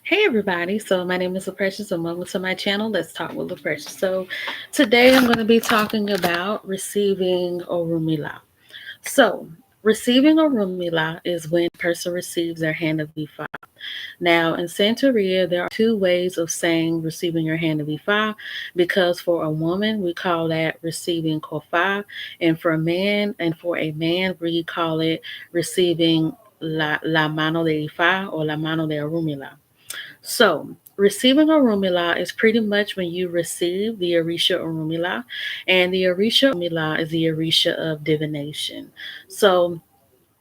Hey everybody, so my name is LaPrecious and welcome to my channel, Let's Talk with LaPrecious. So today I'm going to be talking about receiving Orumila. So receiving Orumila is when a person receives their hand of Ifa. Now in Santeria, there are two ways of saying receiving your hand of Ifa, because for a woman we call that receiving Kofa, and for a man we call it receiving la mano de Ifa or la mano de Orumila. So, receiving Orumila is pretty much when you receive the Orisha Orumila, and the Orisha Orumila is the Orisha of divination. So,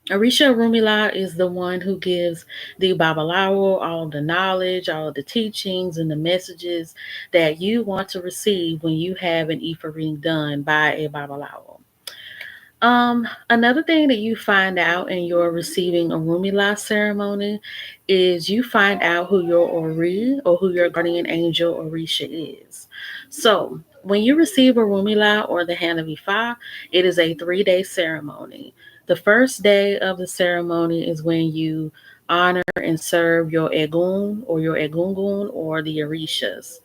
Orisha Orumila is the one who gives the Babalawo all the knowledge, all the teachings, and the messages that you want to receive when you have an Ifa reading done by a Babalawo. Another thing that you find out in your receiving a Rumila ceremony is you find out who your Ori or who your guardian angel Orisha is. So when you receive a Rumila or the hand of Ifa, it is a 3-day ceremony. The first day of the ceremony is when you honor and serve your Egun or your Egungun or the Orishas.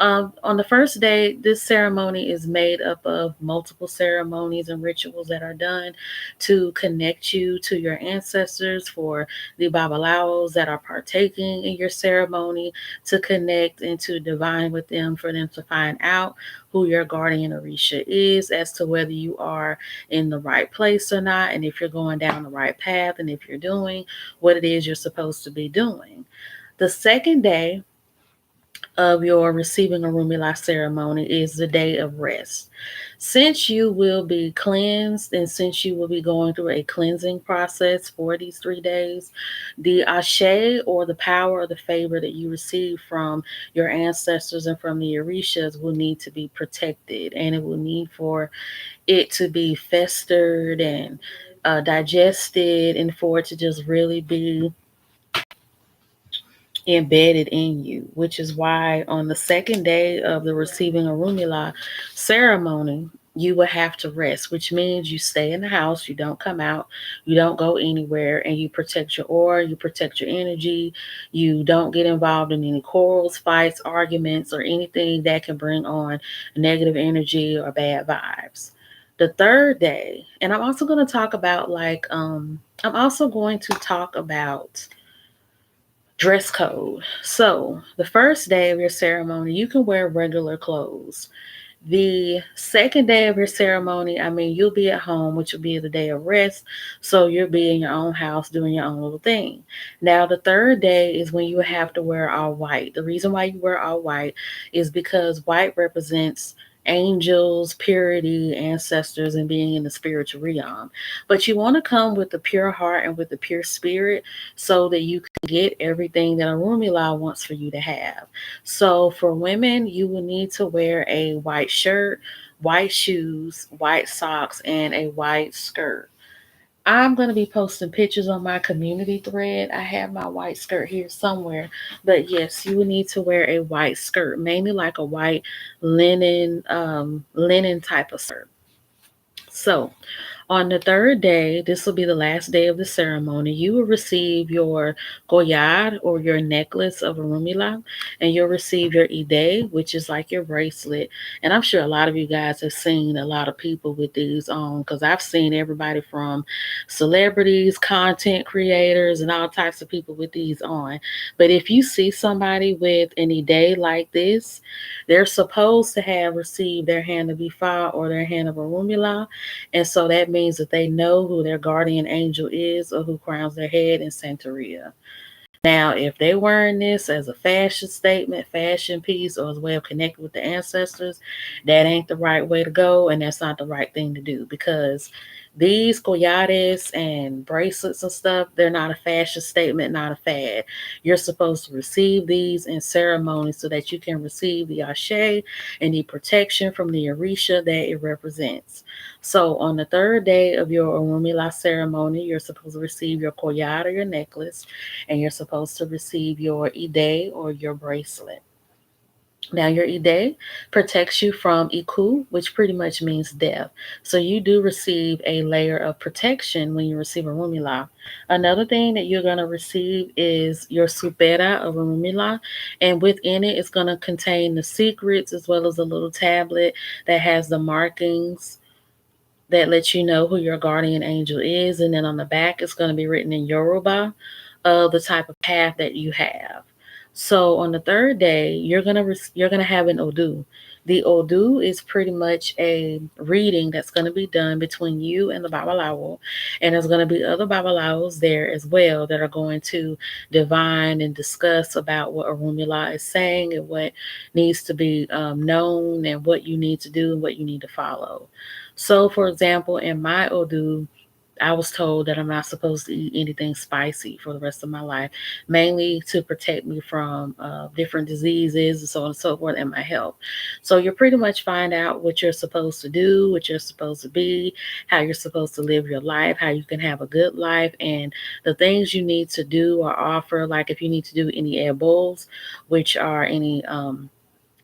On the first day, this ceremony is made up of multiple ceremonies and rituals that are done to connect you to your ancestors, for the Babalaos that are partaking in your ceremony to connect and to divine with them, for them to find out who your guardian Orisha is, as to whether you are in the right place or not, and if you're going down the right path, and if you're doing what it is you're supposed to be doing. The second day of your receiving a Rumila ceremony is the day of rest. Since you will be cleansed and since you will be going through a cleansing process for these 3 days, the ashe or the power or the favor that you receive from your ancestors and from the Orishas will need to be protected, and it will need for it to be festered and digested, and for it to just really be embedded in you, which is why on the second day of the receiving Orumila ceremony, you will have to rest, which means you stay in the house, you don't come out, you don't go anywhere, and you protect your aura, you protect your energy, you don't get involved in any quarrels, fights, arguments, or anything that can bring on negative energy or bad vibes. The third day, and I'm also going to talk about I'm also going to talk about dress code. So, the first day of your ceremony, you can wear regular clothes. The second day of your ceremony, you'll be at home, which will be the day of rest. So, you'll be in your own house doing your own little thing. Now, the third day is when you have to wear all white. The reason why you wear all white is because white represents angels, purity, ancestors, and being in the spiritual realm. But you want to come with a pure heart and with a pure spirit so that you can get everything that a Rumila wants for you to have. So for women, you will need to wear a white shirt, white shoes, white socks, and a white skirt. I'm going to be posting pictures on my community thread. I have my white skirt here somewhere. But yes, you will need to wear a white skirt, mainly like a white linen type of skirt. So, on the third day, this will be the last day of the ceremony, you will receive your collar or your necklace of Orumila, and you'll receive your ide, which is like your bracelet. And I'm sure a lot of you guys have seen a lot of people with these on, because I've seen everybody from celebrities, content creators, and all types of people with these on. But if you see somebody with an ide like this, they're supposed to have received their hand of Ifa or their hand of Orumila, and so that means that they know who their guardian angel is or who crowns their head in Santeria. Now, if they're wearing this as a fashion statement, fashion piece, or as a way of connecting with the ancestors, that ain't the right way to go, and that's not the right thing to do, because these collares and bracelets and stuff, they're not a fashion statement, not a fad. You're supposed to receive these in ceremony so that you can receive the ashe and the protection from the Orisha that it represents. So on the third day of your Orumila ceremony, you're supposed to receive your collar or your necklace, and you're supposed to receive your ide or your bracelet. Now, your Ide protects you from Iku, which pretty much means death. So, you do receive a layer of protection when you receive a Rumila. Another thing that you're going to receive is your Supera of Rumila, and within it, it's going to contain the secrets as well as a little tablet that has the markings that lets you know who your guardian angel is. And then on the back, it's going to be written in Yoruba of the type of path that you have. So on the third day, you're gonna have an Odu. The Odu is pretty much a reading that's going to be done between you and the Babalawo, and there's going to be other Babalawos there as well that are going to divine and discuss about what Orumila is saying and what needs to be known and what you need to do and what you need to follow. So, for example, in my Odu, I was told that I'm not supposed to eat anything spicy for the rest of my life, mainly to protect me from different diseases and so on and so forth, and my health. So you pretty much find out what you're supposed to do, what you're supposed to be, how you're supposed to live your life, how you can have a good life, and the things you need to do or offer. Like if you need to do any edibles, which are any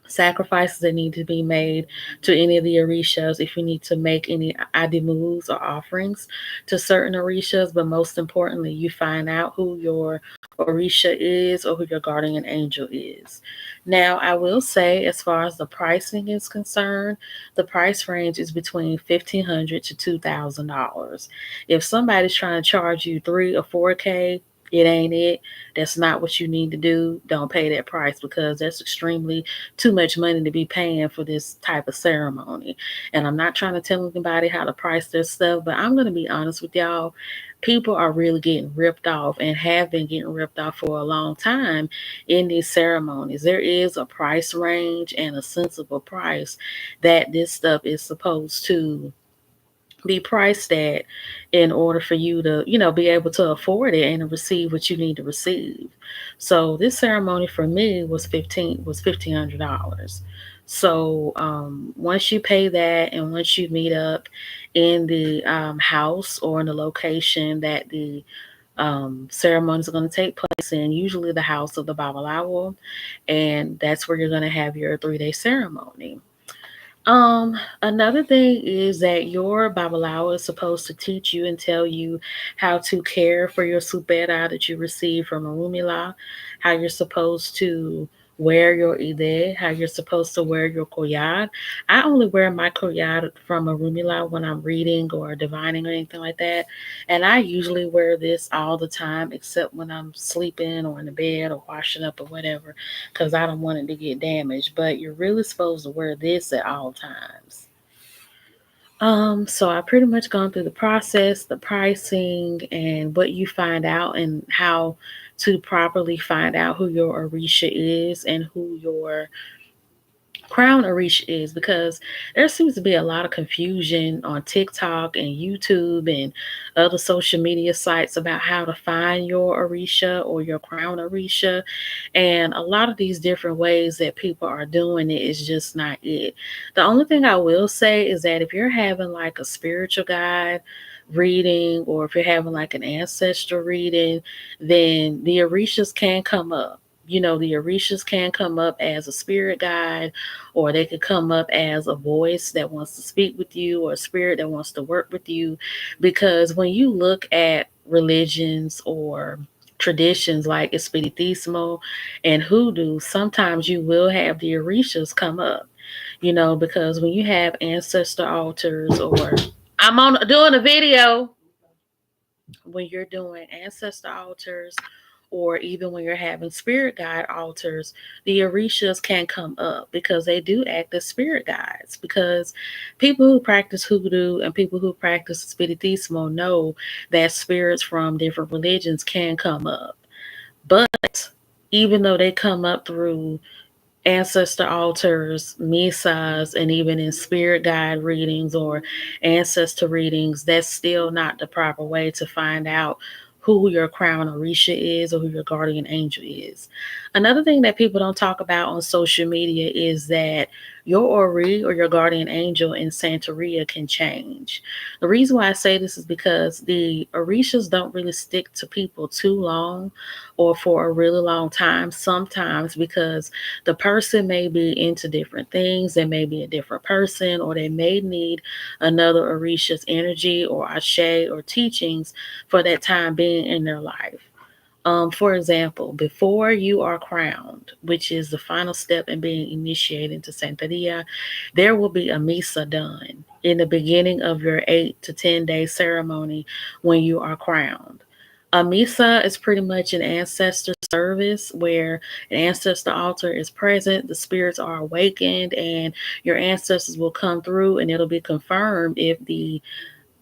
sacrifices that need to be made to any of the orishas, if you need to make any adimus or offerings to certain orishas, but most importantly, you find out who your orisha is or who your guardian angel is. Now, I will say, as far as the pricing is concerned, the price range is between $1,500 to $2,000. If somebody's trying to charge you 3 or 4K, it ain't it. That's not what you need to do. Don't pay that price because that's extremely too much money to be paying for this type of ceremony. And I'm not trying to tell anybody how to price their stuff, but I'm going to be honest with y'all. People are really getting ripped off and have been getting ripped off for a long time in these ceremonies. There is a price range and a sensible price that this stuff is supposed to be priced at in order for you to, be able to afford it and to receive what you need to receive. So this ceremony for me was $1,500. So once you pay that and once you meet up in the house or in the location that the ceremonies are going to take place in, usually the house of the Babalawo, and that's where you're going to have your 3 day ceremony. Another thing is that your Babalawo is supposed to teach you and tell you how to care for your supera that you receive from Orumila, how you're supposed to wear your ide, how you're supposed to wear your koyad. I only wear my koyad from Orumila when I'm reading or divining or anything like that. And I usually wear this all the time except when I'm sleeping or in the bed or washing up or whatever because I don't want it to get damaged. But you're really supposed to wear this at all times. So I pretty much gone through the process, the pricing, and what you find out, and how to properly find out who your Orisha is and who your Crown Orisha is, because there seems to be a lot of confusion on TikTok and YouTube and other social media sites about how to find your Orisha or your Crown Orisha. And a lot of these different ways that people are doing it is just not it. The only thing I will say is that if you're having like a spiritual guide reading or if you're having like an ancestral reading, then the Orishas can come up. The Orishas can come up as a spirit guide, or they could come up as a voice that wants to speak with you, or a spirit that wants to work with you. Because when you look at religions or traditions like Espiritismo and Hoodoo, sometimes you will have the Orishas come up, because when you have ancestor altars, or I'm on doing a video, when you're doing ancestor altars, or even when you're having spirit guide altars, the orishas can come up because they do act as spirit guides. Because people who practice hoodoo and people who practice spiritismo know that spirits from different religions can come up. But even though they come up through ancestor altars, misas, and even in spirit guide readings or ancestor readings, that's still not the proper way to find out who your crown orisha is or who your guardian angel is. Another thing that people don't talk about on social media is that your Ori or your guardian angel in Santeria can change. The reason why I say this is because the Orishas don't really stick to people too long or for a really long time, sometimes because the person may be into different things, they may be a different person, or they may need another Orisha's energy or ashe or teachings for that time being in their life. For example, before you are crowned, which is the final step in being initiated into Santeria, there will be a misa done in the beginning of your 8 to 10 day ceremony when you are crowned. A misa is pretty much an ancestor service where an ancestor altar is present, the spirits are awakened, and your ancestors will come through, and it'll be confirmed if the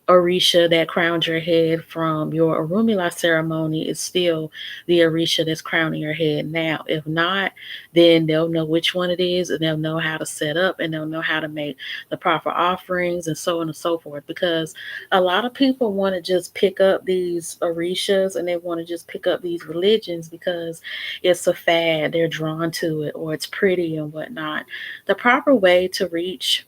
Orisha that crowned your head from your Orumila ceremony is still the Orisha that's crowning your head now. If not, then they'll know which one it is, and they'll know how to set up, and they'll know how to make the proper offerings and so on and so forth. Because a lot of people want to just pick up these Orishas and they want to just pick up these religions because it's a fad, they're drawn to it, or it's pretty and whatnot. The proper way to reach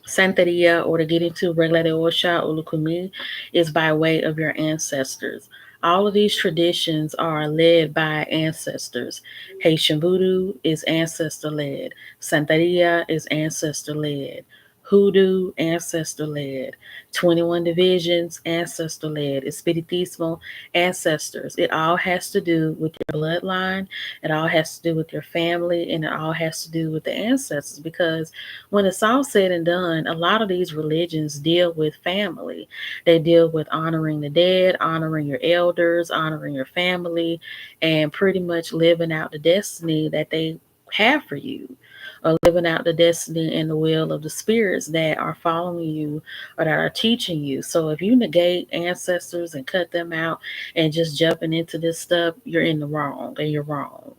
Santeria or to get into Regla de Osha or Lukumi is by way of your ancestors. All of these traditions are led by ancestors. Haitian Voodoo is ancestor led. Santeria is ancestor led. Hoodoo, ancestor led. 21 divisions, ancestor led. Espiritismo, ancestors. It all has to do with your bloodline. It all has to do with your family. And it all has to do with the ancestors because when it's all said and done, a lot of these religions deal with family. They deal with honoring the dead, honoring your elders, honoring your family, and pretty much living out the destiny that they have for you, or living out the destiny and the will of the spirits that are following you or that are teaching you. So if you negate ancestors and cut them out and just jumping into this stuff, you're in the wrong and you're wrong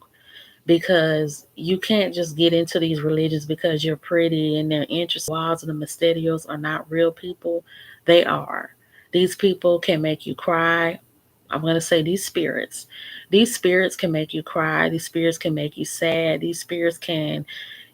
because you can't just get into these religions because you're pretty and their interests. Walls and the mysterios are not real people. They are. These people can make you cry. I'm going to say these spirits. These spirits can make you cry. These spirits can make you sad. These spirits can,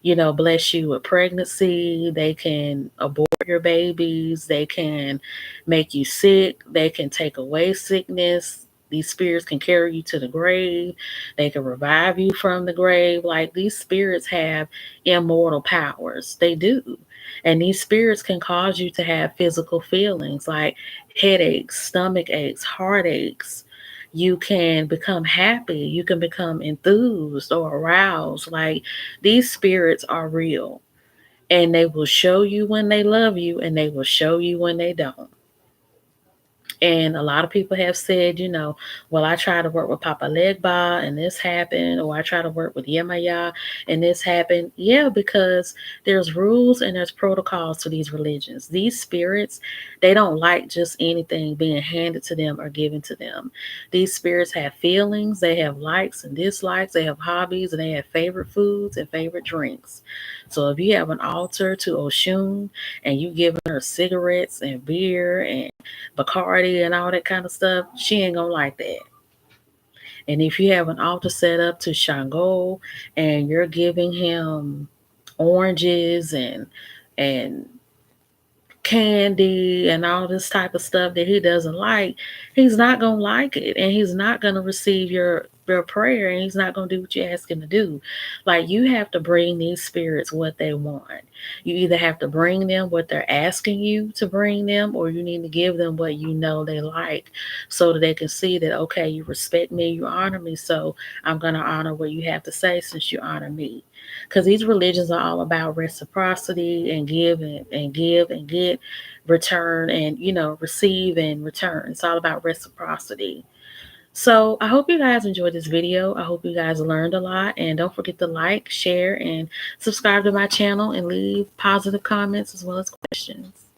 bless you with pregnancy. They can abort your babies. They can make you sick. They can take away sickness. These spirits can carry you to the grave. They can revive you from the grave. Like these spirits have immortal powers. They do. And these spirits can cause you to have physical feelings like headaches, stomach aches, heartaches. You can become happy. You can become enthused or aroused. Like these spirits are real. And they will show you when they love you and they will show you when they don't. And a lot of people have said, well, I try to work with Papa Legba and this happened, or I try to work with Yemaya and this happened. Yeah, because there's rules and there's protocols to these religions. These spirits, they don't like just anything being handed to them or given to them. These spirits have feelings, they have likes and dislikes, they have hobbies, and they have favorite foods and favorite drinks. So if you have an altar to Oshun and you giving her cigarettes and beer and Bacardi and all that kind of stuff, she ain't gonna like that. And if you have an altar set up to Shango and you're giving him oranges and candy and all this type of stuff that he doesn't like, he's not gonna like it, and he's not gonna receive your prayer, and he's not gonna do what you ask him to do. Like you have to bring these spirits what they want. You either have to bring them what they're asking you to bring them, or you need to give them what you know they like, so that they can see that okay, you respect me, you honor me, so I'm gonna honor what you have to say since you honor me. Because these religions are all about reciprocity and give and get, return and receive and return. It's all about reciprocity. So I hope you guys enjoyed this video. I hope you guys learned a lot, and don't forget to like, share, and subscribe to my channel and leave positive comments as well as questions.